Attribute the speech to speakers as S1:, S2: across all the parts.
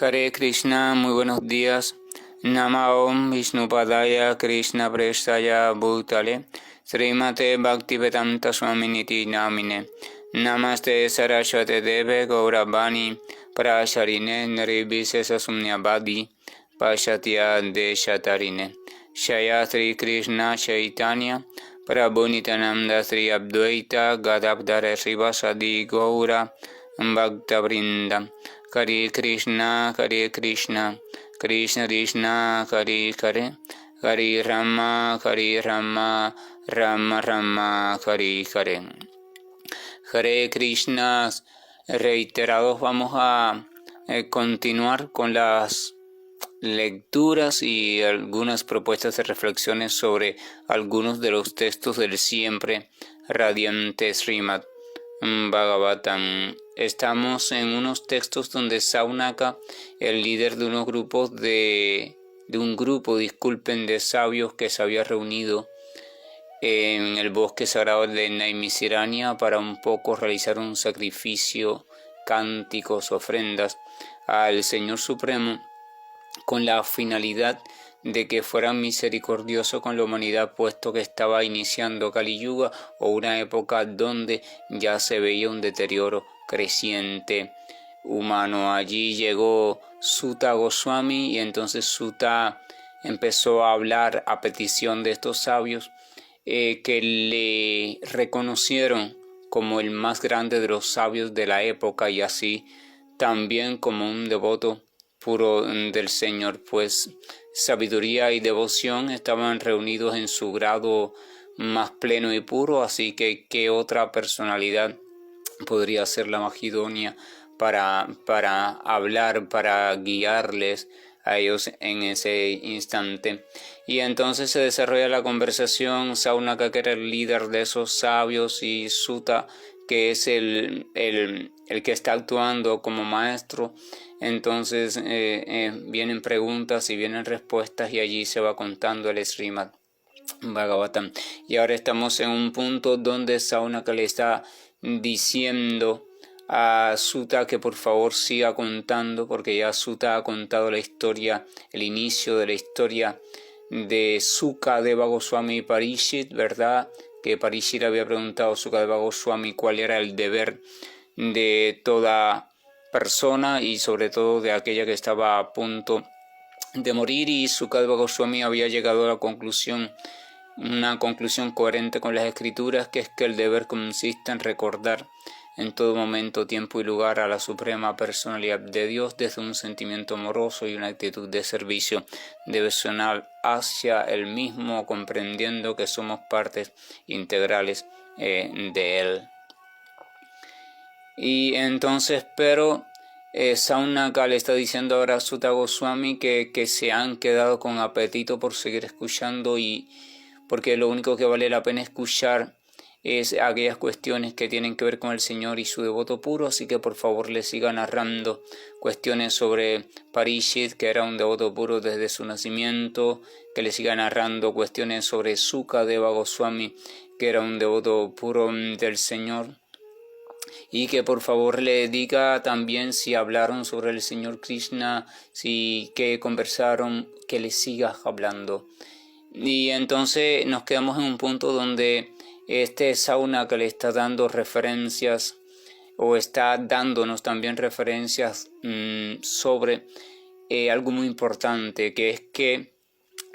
S1: Hare Krishna, muy buenos días. Nama Om Vishnupadaya Krishna Prestaya Bhutale Srimate Bhaktivedanta Swaminiti Namine Namaste Saraswate Deve Gauravani Prasharine Nirvishesa Sumnyabadi Pashatya Deshatarine Shaya Sri Krishna Chaitanya Prabhu Nityananda Sri Advaita Gadadhara Srivasadi Gaura Bhaktavrinda Hare Krishna, Krishna Krishna, Hare Hare, Hare Rama, Rama Rama, Hare Hare. Hare Krishna, reiterados vamos a continuar con las lecturas y algunas propuestas de reflexiones sobre algunos de los textos del siempre radiante Srimad Bhagavatam. Estamos en unos textos donde Saunaka, el líder de unos grupos de sabios que se había reunido en el bosque sagrado de Naimisiranya para un poco realizar un sacrificio, cánticos, ofrendas al Señor Supremo, con la finalidad de que fuera misericordioso con la humanidad, puesto que estaba iniciando Kali Yuga, o una época donde ya se veía un deterioro creciente humano. Allí llegó Suta Goswami y entonces Suta empezó a hablar a petición de estos sabios que le reconocieron como el más grande de los sabios de la época y así también como un devoto puro del Señor, pues sabiduría y devoción estaban reunidos en su grado más pleno y puro, así que ¿qué otra personalidad podría ser la más idónea para hablar, para guiarles a ellos en ese instante? Y entonces se desarrolla la conversación. Saunaka, que era el líder de esos sabios, y Suta, que es el que está actuando como maestro. Entonces vienen preguntas y vienen respuestas y allí se va contando el Srimad Bhagavatam. Y ahora estamos en un punto donde Saunaka le está diciendo a Suta que por favor siga contando, porque ya Suta ha contado la historia, el inicio de la historia de Sukadeva Goswami y Parishit, ¿verdad? Que Parishit había preguntado a Sukadeva Goswami cuál era el deber de toda persona y sobre todo de aquella que estaba a punto de morir, y Sukadeva Goswami había llegado a la conclusión, una conclusión coherente con las escrituras, que es que el deber consiste en recordar en todo momento, tiempo y lugar a la suprema personalidad de Dios desde un sentimiento amoroso y una actitud de servicio devocional hacia Él mismo, comprendiendo que somos partes integrales de Él. Y entonces, pero Saunaka le está diciendo ahora a Suta Goswami que se han quedado con apetito por seguir escuchando, y porque lo único que vale la pena escuchar es aquellas cuestiones que tienen que ver con el Señor y su devoto puro, así que por favor le siga narrando cuestiones sobre Parishit, que era un devoto puro desde su nacimiento, que le siga narrando cuestiones sobre Sukadeva Goswami, que era un devoto puro del Señor, y que por favor le diga también si hablaron sobre el Señor Krishna, si que conversaron, que le siga hablando. Y entonces nos quedamos en un punto donde Saunaka le está dando referencias, o está dándonos también referencias sobre algo muy importante, que es que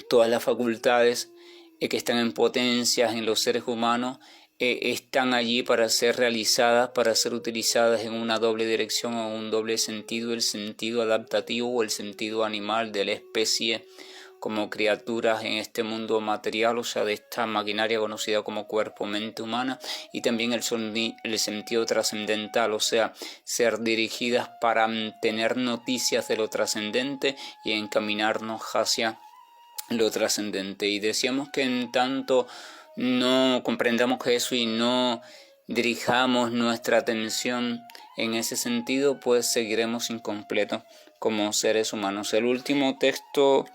S1: todas las facultades que están en potencias en los seres humanos están allí para ser realizadas, para ser utilizadas en una doble dirección o un doble sentido, el sentido adaptativo o el sentido animal de la especie como criaturas en este mundo material, o sea, de esta maquinaria conocida como cuerpo-mente humana, y también el sentido trascendental, o sea, ser dirigidas para tener noticias de lo trascendente y encaminarnos hacia lo trascendente. Y decíamos que en tanto no comprendamos eso y no dirijamos nuestra atención en ese sentido, pues seguiremos incompletos como seres humanos. El último texto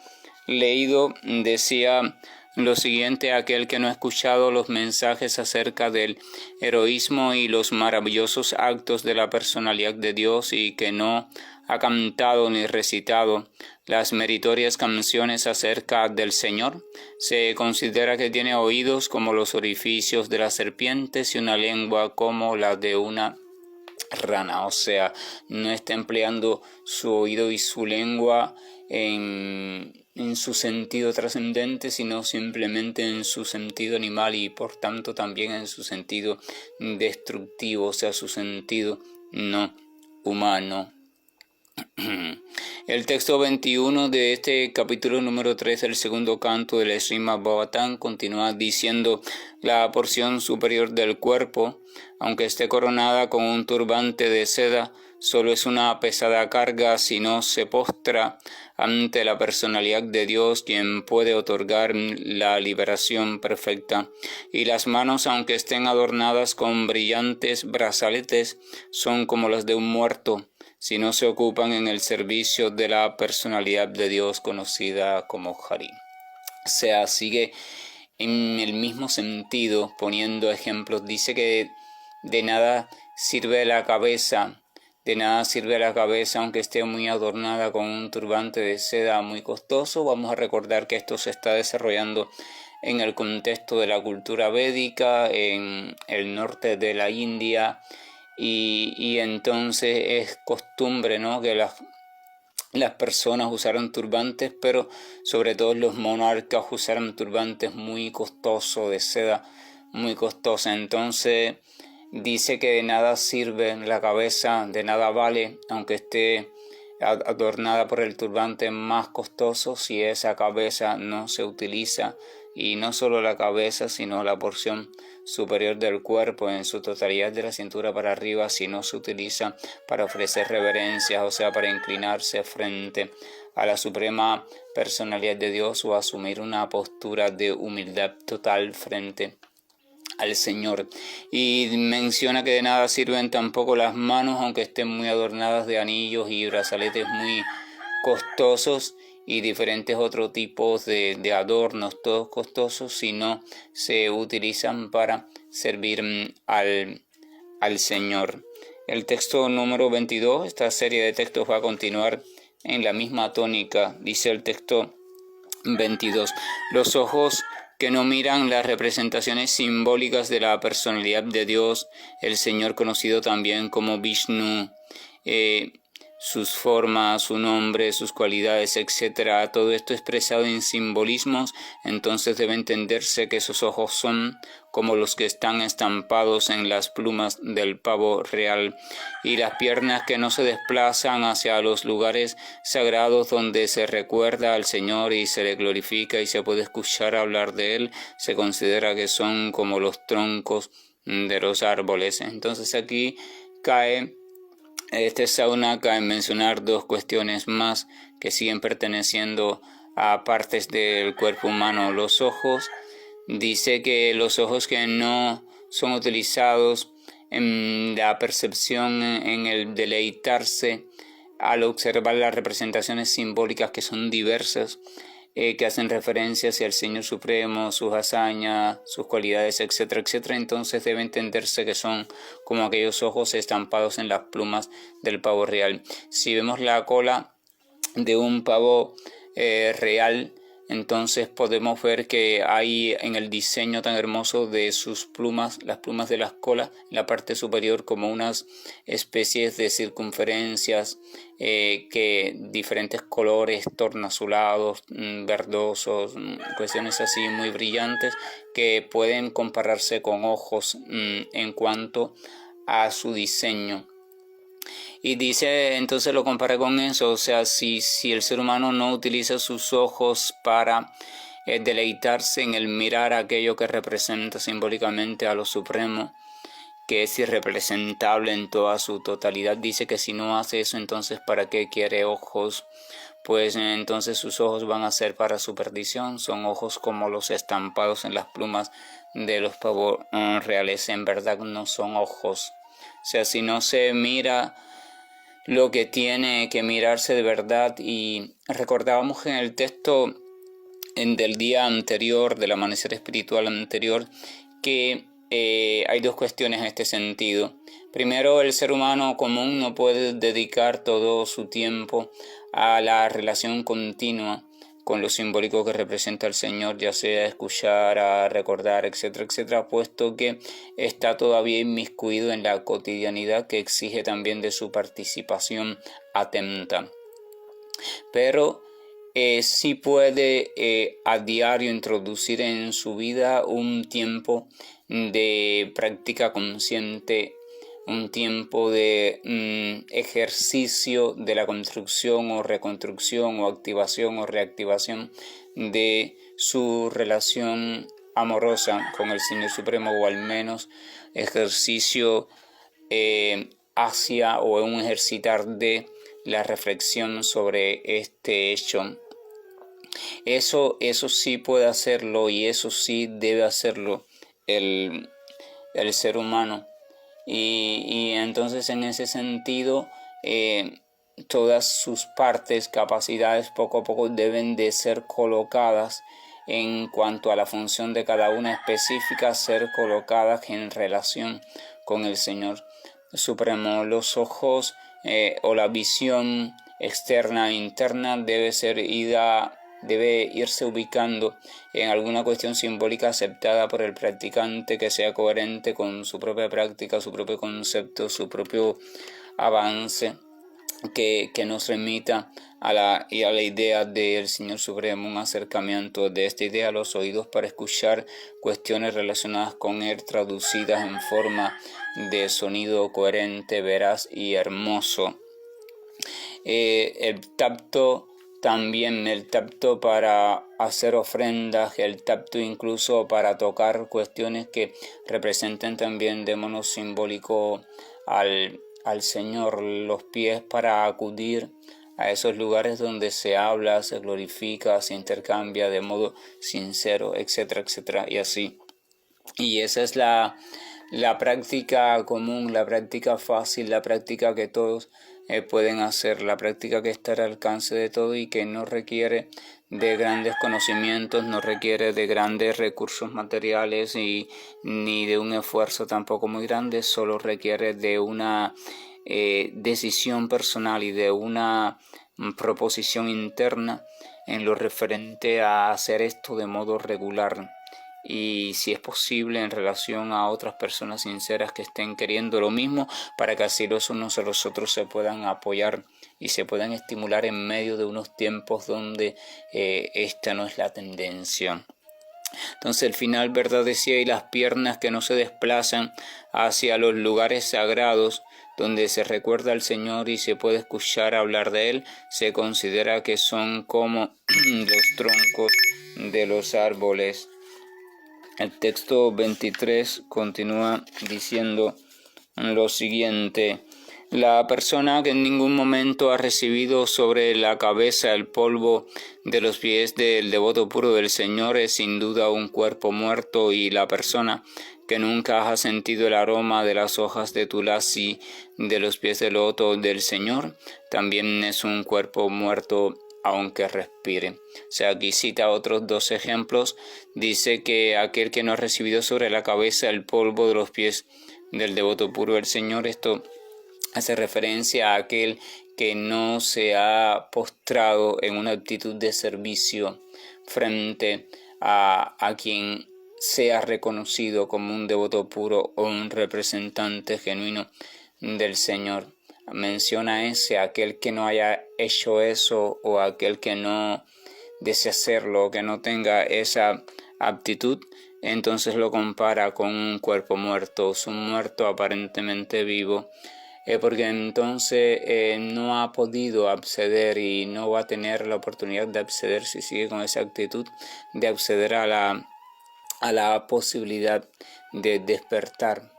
S1: leído decía lo siguiente: aquel que no ha escuchado los mensajes acerca del heroísmo y los maravillosos actos de la personalidad de Dios y que no ha cantado ni recitado las meritorias canciones acerca del Señor. Se considera que tiene oídos como los orificios de las serpientes y una lengua como la de una rana, o sea, no está empleando su oído y su lengua en su sentido trascendente, sino simplemente en su sentido animal y por tanto también en su sentido destructivo, o sea, su sentido no humano. El texto 21 de este capítulo número 3 del segundo canto del Srimad Bhagavatam continúa diciendo: la porción superior del cuerpo, aunque esté coronada con un turbante de seda, solo es una pesada carga si no se postra ante la personalidad de Dios, quien puede otorgar la liberación perfecta. Y las manos, aunque estén adornadas con brillantes brazaletes, son como las de un muerto, si no se ocupan en el servicio de la personalidad de Dios conocida como Hari. O sea, sigue en el mismo sentido poniendo ejemplos. Dice que de nada sirve la cabeza, aunque esté muy adornada con un turbante de seda muy costoso. Vamos a recordar que esto se está desarrollando en el contexto de la cultura védica, en el norte de la India, y entonces es costumbre, ¿no?, que las personas usaran turbantes, pero sobre todo los monarcas usaran turbantes muy costosos, de seda muy costosa. Entonces dice que de nada sirve la cabeza, de nada vale, aunque esté adornada por el turbante más costoso, si esa cabeza no se utiliza, y no solo la cabeza, sino la porción superior del cuerpo en su totalidad, de la cintura para arriba, si no se utiliza para ofrecer reverencias, o sea, para inclinarse frente a la suprema personalidad de Dios o asumir una postura de humildad total frente al Señor. Y menciona que de nada sirven tampoco las manos, aunque estén muy adornadas de anillos y brazaletes muy costosos y diferentes otros tipos de adornos, todos costosos, si no se utilizan para servir al Señor. El texto número 22, esta serie de textos va a continuar en la misma tónica. Dice el texto 22: los ojos que no miran las representaciones simbólicas de la personalidad de Dios, el Señor conocido también como Vishnu, sus formas, su nombre, sus cualidades, etc. Todo esto expresado en simbolismos, entonces debe entenderse que esos ojos son como los que están estampados en las plumas del pavo real, y las piernas que no se desplazan hacia los lugares sagrados donde se recuerda al Señor y se le glorifica y se puede escuchar hablar de Él, se considera que son como los troncos de los árboles. Entonces aquí cae Saunaca en mencionar dos cuestiones más que siguen perteneciendo a partes del cuerpo humano. Los ojos, dice que los ojos que no son utilizados en la percepción, en el deleitarse al observar las representaciones simbólicas, que son diversas, que hacen referencia hacia el Señor Supremo, sus hazañas, sus cualidades, etcétera, etcétera. Entonces debe entenderse que son como aquellos ojos estampados en las plumas del pavo real. Si vemos la cola de un pavo real, entonces podemos ver que hay en el diseño tan hermoso de sus plumas, las plumas de las colas, en la parte superior, como unas especies de circunferencias que diferentes colores, tornasolados, verdosos, cuestiones así muy brillantes, que pueden compararse con ojos en cuanto a su diseño. Y dice, entonces lo compara con eso, o sea, si el ser humano no utiliza sus ojos para deleitarse en el mirar aquello que representa simbólicamente a lo supremo, que es irrepresentable en toda su totalidad, dice que si no hace eso, entonces ¿para qué quiere ojos? Pues entonces sus ojos van a ser para su perdición. Son ojos como los estampados en las plumas de los pavos reales, en verdad no son ojos. O sea, si no se mira lo que tiene que mirarse de verdad. Y recordábamos en el texto del día anterior, del amanecer espiritual anterior, que hay dos cuestiones en este sentido. Primero, el ser humano común no puede dedicar todo su tiempo a la relación continua con lo simbólico que representa el Señor, ya sea escuchar, a recordar, etcétera, etcétera, puesto que está todavía inmiscuido en la cotidianidad que exige también de su participación atenta. Pero sí puede a diario introducir en su vida un tiempo de práctica consciente, un tiempo de ejercicio de la construcción o reconstrucción o activación o reactivación de su relación amorosa con el Señor Supremo, o al menos ejercicio hacia o un ejercitar de la reflexión sobre este hecho. Eso sí puede hacerlo, y eso sí debe hacerlo el ser humano. Y entonces, en ese sentido, todas sus partes, capacidades, poco a poco deben de ser colocadas en cuanto a la función de cada una específica, ser colocadas en relación con el Señor Supremo. Los ojos o la visión externa e interna debe irse ubicando en alguna cuestión simbólica aceptada por el practicante, que sea coherente con su propia práctica, su propio concepto, su propio avance, que nos remita a la idea del Señor Supremo, un acercamiento de esta idea a los oídos para escuchar cuestiones relacionadas con Él, traducidas en forma de sonido coherente, veraz y hermoso. El tacto también, el tacto para hacer ofrendas, el tacto incluso para tocar cuestiones que representen también de modo simbólico al Señor, los pies para acudir a esos lugares donde se habla, se glorifica, se intercambia de modo sincero, etcétera, etcétera, y así. Y esa es la práctica común, la práctica fácil, la práctica que todos pueden hacer, la práctica que está al alcance de todo y que no requiere de grandes conocimientos, no requiere de grandes recursos materiales ni de un esfuerzo tampoco muy grande, solo requiere de una decisión personal y de una proposición interna en lo referente a hacer esto de modo regular, y si es posible en relación a otras personas sinceras que estén queriendo lo mismo, para que así los unos a los otros se puedan apoyar y se puedan estimular en medio de unos tiempos donde esta no es la tendencia. Entonces, el final, ¿verdad? Decía, y las piernas que no se desplazan hacia los lugares sagrados donde se recuerda al Señor y se puede escuchar hablar de Él, se considera que son como los troncos de los árboles. El texto 23 continúa diciendo lo siguiente: la persona que en ningún momento ha recibido sobre la cabeza el polvo de los pies del devoto puro del Señor es sin duda un cuerpo muerto, y la persona que nunca ha sentido el aroma de las hojas de tulasi de los pies del loto del Señor también es un cuerpo muerto, aunque respire. O sea, aquí cita otros dos ejemplos. Dice que aquel que no ha recibido sobre la cabeza el polvo de los pies del devoto puro del Señor, esto hace referencia a aquel que no se ha postrado en una actitud de servicio frente a quien sea reconocido como un devoto puro o un representante genuino del Señor. Menciona aquel que no haya hecho eso, o aquel que no desee hacerlo, que no tenga esa aptitud, entonces lo compara con un cuerpo muerto, es un muerto aparentemente vivo, porque entonces no ha podido acceder y no va a tener la oportunidad de acceder, si sigue con esa actitud, de acceder a la posibilidad de despertar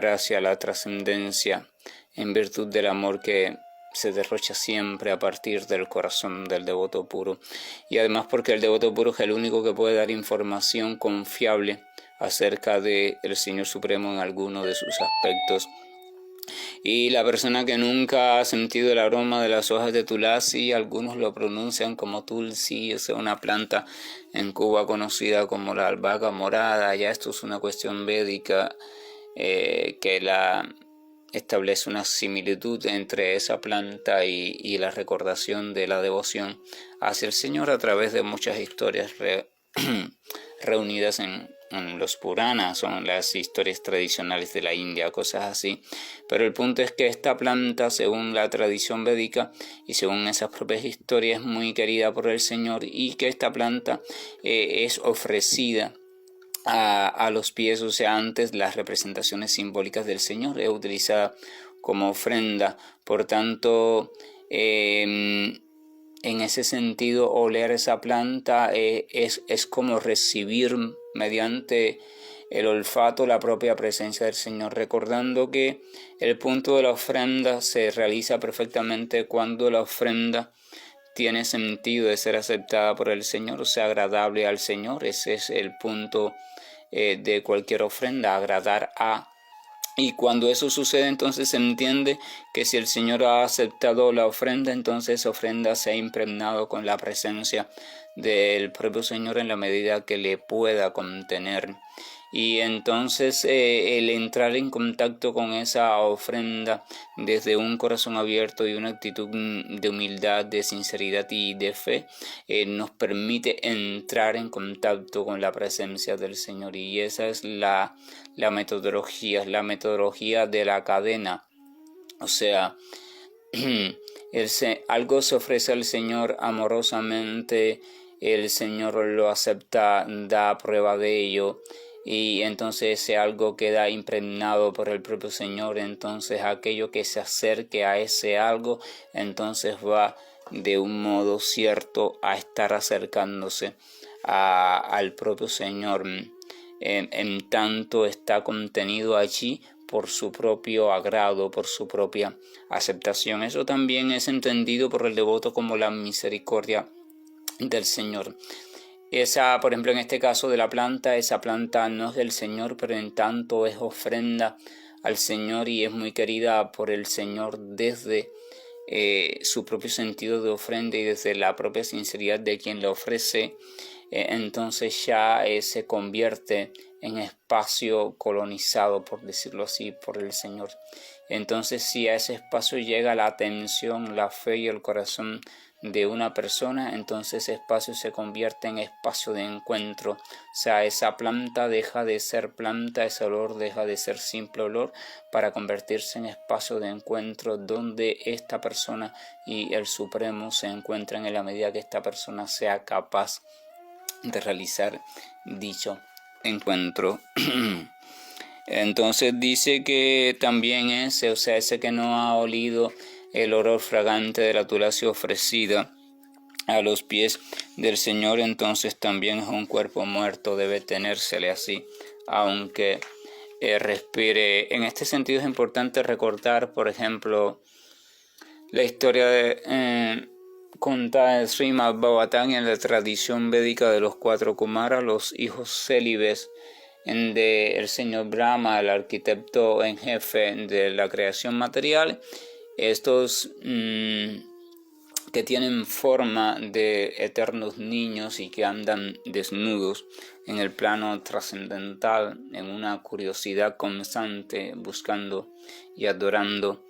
S1: hacia la trascendencia, en virtud del amor que se derrocha siempre a partir del corazón del devoto puro. Y además porque el devoto puro es el único que puede dar información confiable acerca del Señor Supremo en alguno de sus aspectos Y la persona que nunca ha sentido el aroma de las hojas de tulasi, algunos lo pronuncian como tulsi, es una planta en Cuba conocida como la albahaca morada. Ya esto es una cuestión védica que establece una similitud entre esa planta y la recordación de la devoción hacia el Señor a través de muchas historias reunidas en los Puranas, son las historias tradicionales de la India, cosas así. Pero el punto es que esta planta, según la tradición védica y según esas propias historias, es muy querida por el Señor, y que esta planta es ofrecida a los pies, o sea, antes las representaciones simbólicas del Señor, es utilizada como ofrenda. Por tanto, en ese sentido, oler esa planta es como recibir mediante el olfato la propia presencia del Señor, recordando que el punto de la ofrenda se realiza perfectamente cuando la ofrenda tiene sentido de ser aceptada por el Señor, o sea, agradable al Señor. Ese es el punto de cualquier ofrenda, agradar a. Y cuando eso sucede, entonces se entiende que si el Señor ha aceptado la ofrenda, entonces esa ofrenda se ha impregnado con la presencia del propio Señor en la medida que le pueda contener. Y entonces el entrar en contacto con esa ofrenda desde un corazón abierto y una actitud de humildad, de sinceridad y de fe, nos permite entrar en contacto con la presencia del Señor. Y esa es la metodología, la metodología de la cadena. O sea, algo se ofrece al Señor amorosamente, el Señor lo acepta, da prueba de ello, y entonces ese algo queda impregnado por el propio Señor. Entonces aquello que se acerque a ese algo, entonces va de un modo cierto a estar acercándose al propio Señor, en tanto está contenido allí por su propio agrado, por su propia aceptación. Eso también es entendido por el devoto como la misericordia del Señor. Esa, por ejemplo, en este caso de la planta, esa planta no es del Señor, pero en tanto es ofrenda al Señor y es muy querida por el Señor desde su propio sentido de ofrenda y desde la propia sinceridad de quien la ofrece. Entonces ya se convierte en espacio colonizado, por decirlo así, por el Señor. Entonces, si a ese espacio llega la atención, la fe y el corazón de una persona, entonces ese espacio se convierte en espacio de encuentro. O sea, esa planta deja de ser planta, ese olor deja de ser simple olor para convertirse en espacio de encuentro donde esta persona y el Supremo se encuentran en la medida que esta persona sea capaz de realizar dicho encuentro. Entonces dice que también ese, o sea, ese que no ha olido el olor fragante de la tulasia ofrecida a los pies del Señor, entonces también es un cuerpo muerto, debe tenérsele así, aunque respire. En este sentido es importante recordar, por ejemplo, la historia de contada en Srimad Bhagavatam en la tradición védica de los 4 Kumaras, los hijos célibes del señor Brahma, el arquitecto en jefe de la creación material. Estos que tienen forma de eternos niños y que andan desnudos en el plano trascendental, en una curiosidad constante, buscando y adorando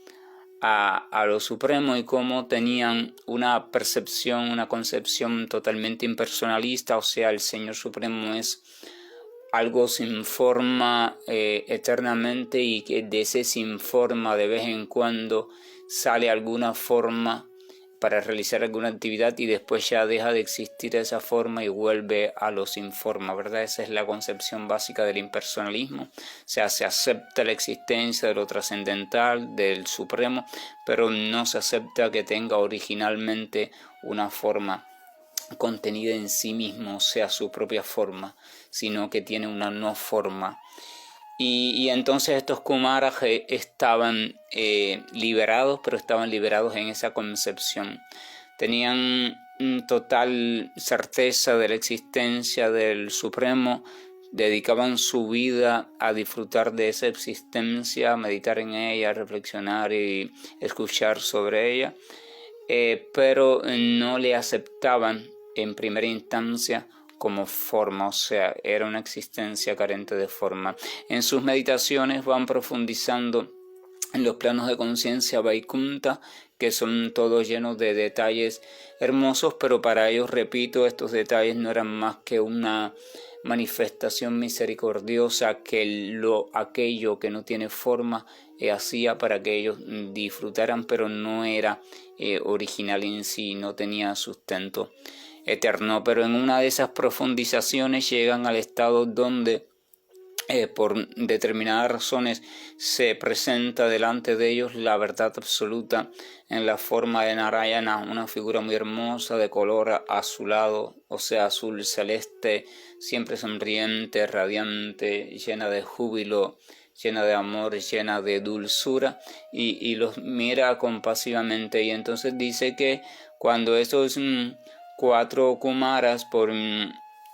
S1: a lo supremo, y cómo tenían una percepción, una concepción totalmente impersonalista. O sea, el Señor Supremo es algo sin forma eternamente, y que de ese sin forma de vez en cuando sale alguna forma para realizar alguna actividad y después ya deja de existir esa forma y vuelve a lo sin forma, ¿verdad? Esa es la concepción básica del impersonalismo. O sea, se acepta la existencia de lo trascendental, del Supremo, pero no se acepta que tenga originalmente una forma contenida en sí mismo, o sea, su propia forma, sino que tiene una no forma. Y entonces estos Kumaras estaban liberados, pero estaban liberados en esa concepción. Tenían total certeza de la existencia del Supremo, dedicaban su vida a disfrutar de esa existencia, a meditar en ella, a reflexionar y escuchar sobre ella, pero no le aceptaban en primera instancia como forma, o sea, era una existencia carente de forma. En sus meditaciones van profundizando en los planos de conciencia Vaikunta, que son todos llenos de detalles hermosos, pero para ellos, repito, estos detalles no eran más que una manifestación misericordiosa que aquello que no tiene forma hacía para que ellos disfrutaran, pero no era original en sí, no tenía sustento eterno. Pero en una de esas profundizaciones llegan al estado donde por determinadas razones se presenta delante de ellos la verdad absoluta en la forma de Narayana, una figura muy hermosa de color azulado, o sea, azul celeste, siempre sonriente, radiante, llena de júbilo, llena de amor, llena de dulzura, y los mira compasivamente. Y entonces dice que cuando esos 4 Kumaras por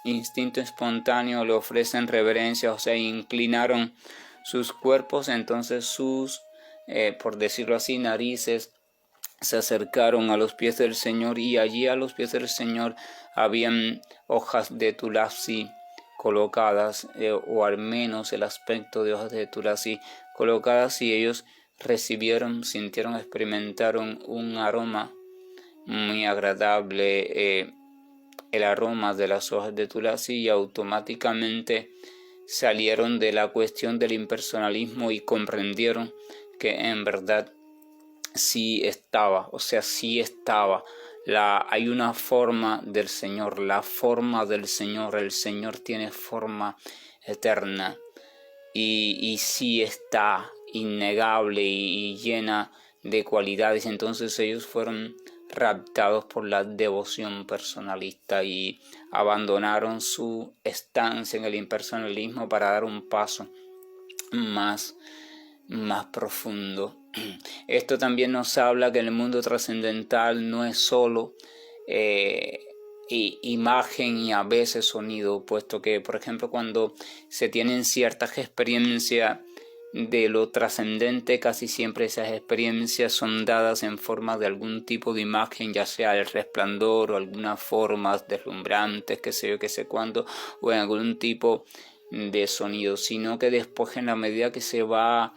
S1: instinto espontáneo le ofrecen reverencia, o sea, inclinaron sus cuerpos, entonces sus, por decirlo así, narices se acercaron a los pies del Señor, y allí a los pies del Señor habían hojas de tulasi colocadas, o al menos el aspecto de hojas de tulasi colocadas, y ellos recibieron, sintieron, experimentaron un aroma muy agradable, el aroma de las hojas de tulasi, y automáticamente salieron de la cuestión del impersonalismo y comprendieron que en verdad sí estaba, o sea, sí estaba. Hay una forma del Señor, la forma del Señor, el Señor tiene forma eterna y sí está innegable y llena de cualidades. Entonces ellos fueron raptados por la devoción personalista y abandonaron su estancia en el impersonalismo para dar un paso más profundo. Esto también nos habla que el mundo trascendental no es solo imagen y a veces sonido, puesto que, por ejemplo, cuando se tienen ciertas experiencias de lo trascendente, casi siempre esas experiencias son dadas en forma de algún tipo de imagen, ya sea el resplandor o algunas formas deslumbrantes, qué sé yo, qué sé cuándo, o en algún tipo de sonido, sino que después, en la medida que se va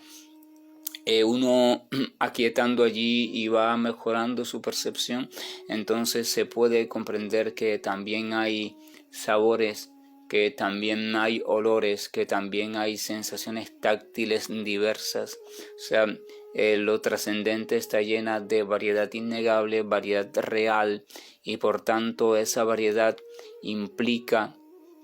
S1: uno aquietando allí y va mejorando su percepción, entonces se puede comprender que también hay sabores, que también hay olores, que también hay sensaciones táctiles diversas. O sea, lo trascendente está llena de variedad innegable, variedad real, y por tanto esa variedad implica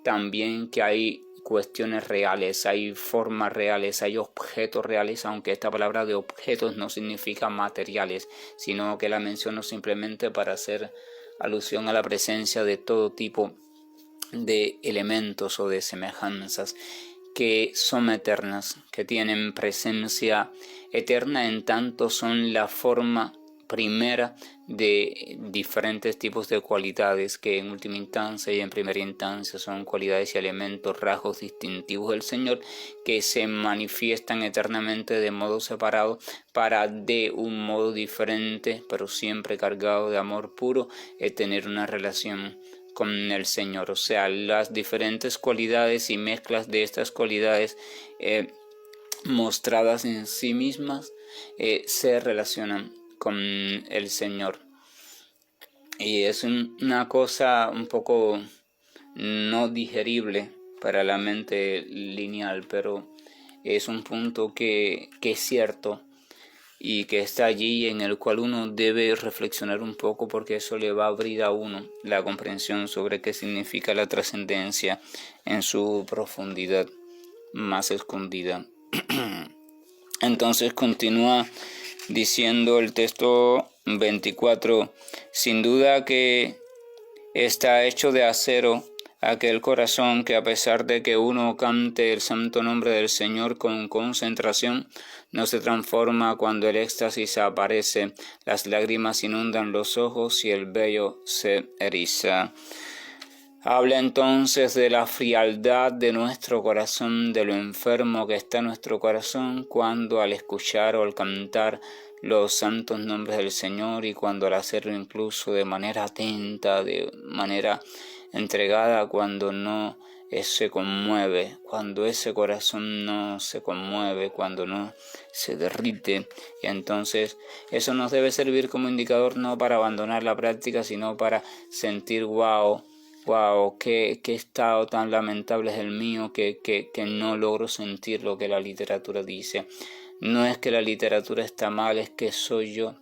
S1: también que hay cuestiones reales, hay formas reales, hay objetos reales, aunque esta palabra de objetos no significa materiales, sino que la menciono simplemente para hacer alusión a la presencia de todo tipo de elementos o de semejanzas que son eternas, que tienen presencia eterna, en tanto son la forma primera de diferentes tipos de cualidades que en última instancia y en primera instancia son cualidades y elementos, rasgos distintivos del Señor, que se manifiestan eternamente de modo separado para de un modo diferente, pero siempre cargado de amor puro, tener una relación con el Señor. O sea, las diferentes cualidades y mezclas de estas cualidades mostradas en sí mismas se relacionan con el Señor. Y es una cosa un poco no digerible para la mente lineal, pero es un punto que es cierto y que está allí, en el cual uno debe reflexionar un poco, porque eso le va a abrir a uno la comprensión sobre qué significa la trascendencia en su profundidad más escondida. Entonces continúa diciendo el texto 24: sin duda que está hecho de acero aquel corazón que, a pesar de que uno cante el santo nombre del Señor con concentración, no se transforma cuando el éxtasis aparece, las lágrimas inundan los ojos y el vello se eriza. Habla entonces de la frialdad de nuestro corazón, de lo enfermo que está nuestro corazón cuando al escuchar o al cantar los santos nombres del Señor y cuando al hacerlo incluso de manera atenta, de manera entregada, cuando no se conmueve, cuando ese corazón no se conmueve, cuando no se derrite. Y entonces eso nos debe servir como indicador no para abandonar la práctica, sino para sentir wow, qué estado tan lamentable es el mío que no logro sentir lo que la literatura dice. No es que la literatura está mal, es que soy yo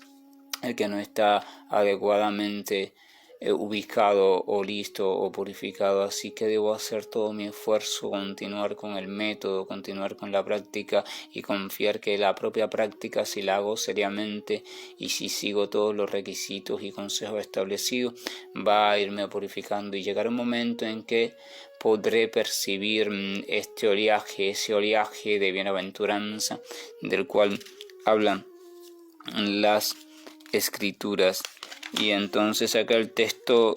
S1: el que no está adecuadamente ubicado o listo o purificado, así que debo hacer todo mi esfuerzo, continuar con el método, continuar con la práctica y confiar que la propia práctica, si la hago seriamente y si sigo todos los requisitos y consejos establecidos, va a irme purificando y llegará un momento en que podré percibir ese oleaje de bienaventuranza del cual hablan las Escrituras. Y entonces acá el texto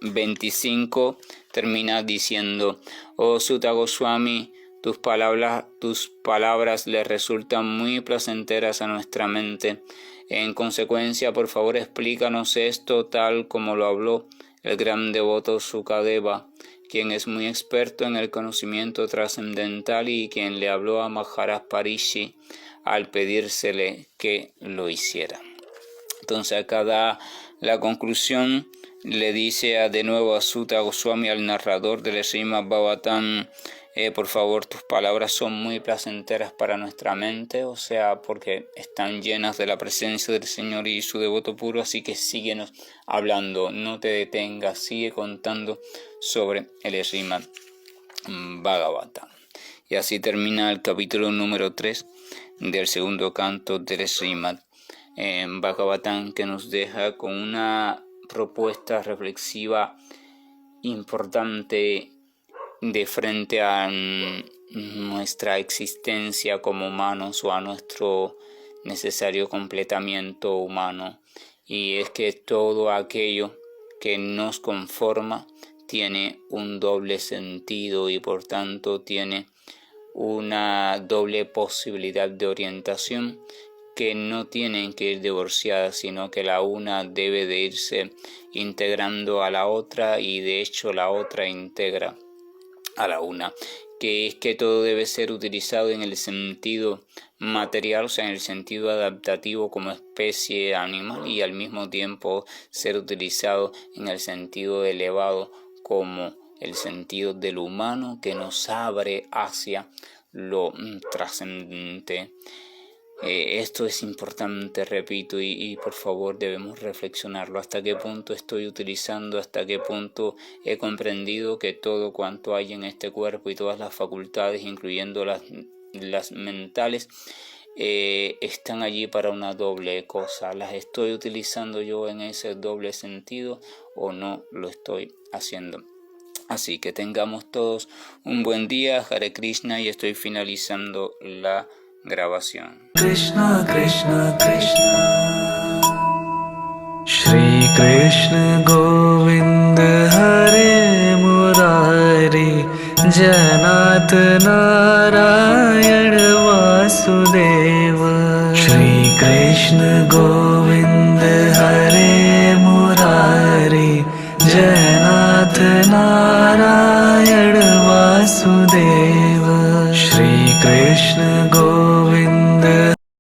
S1: 25 termina diciendo: Oh Sutta Goswami, tus palabras le resultan muy placenteras a nuestra mente. En consecuencia, por favor, explícanos esto tal como lo habló el gran devoto Sukadeva, quien es muy experto en el conocimiento trascendental y quien le habló a Maharaj Parishi al pedírsele que lo hiciera. Entonces acá da la conclusión, le dice de nuevo a Sutta Goswami, al narrador del Srimad Bhagavatam, por favor, tus palabras son muy placenteras para nuestra mente, o sea, porque están llenas de la presencia del Señor y su devoto puro, así que síguenos hablando, no te detengas, sigue contando sobre el Srimad Bhagavatam. Y así termina el capítulo número 3 del segundo canto del Srimad Bhagavatam, que nos deja con una propuesta reflexiva importante de frente a nuestra existencia como humanos o a nuestro necesario completamiento humano, y es que todo aquello que nos conforma tiene un doble sentido y por tanto tiene una doble posibilidad de orientación, que no tienen que ir divorciadas, sino que la una debe de irse integrando a la otra y de hecho la otra integra a la una, que es que todo debe ser utilizado en el sentido material, o sea, en el sentido adaptativo como especie animal, y al mismo tiempo ser utilizado en el sentido elevado como el sentido del humano que nos abre hacia lo trascendente. Esto es importante, repito, y por favor debemos reflexionarlo. ¿Hasta qué punto estoy utilizando, hasta qué punto he comprendido que todo cuanto hay en este cuerpo y todas las facultades, incluyendo las mentales, están allí para una doble cosa? ¿Las estoy utilizando yo en ese doble sentido o no lo estoy haciendo? Así que tengamos todos un buen día. Hare Krishna, y estoy finalizando la grabación.
S2: Krishna Krishna Krishna Shri Krishna Govind Hare Murari Janat Narayan Vasudeva Shri Krishna Govind Hare Murari Janat Narayan Vasudeva Shri Krishna Govind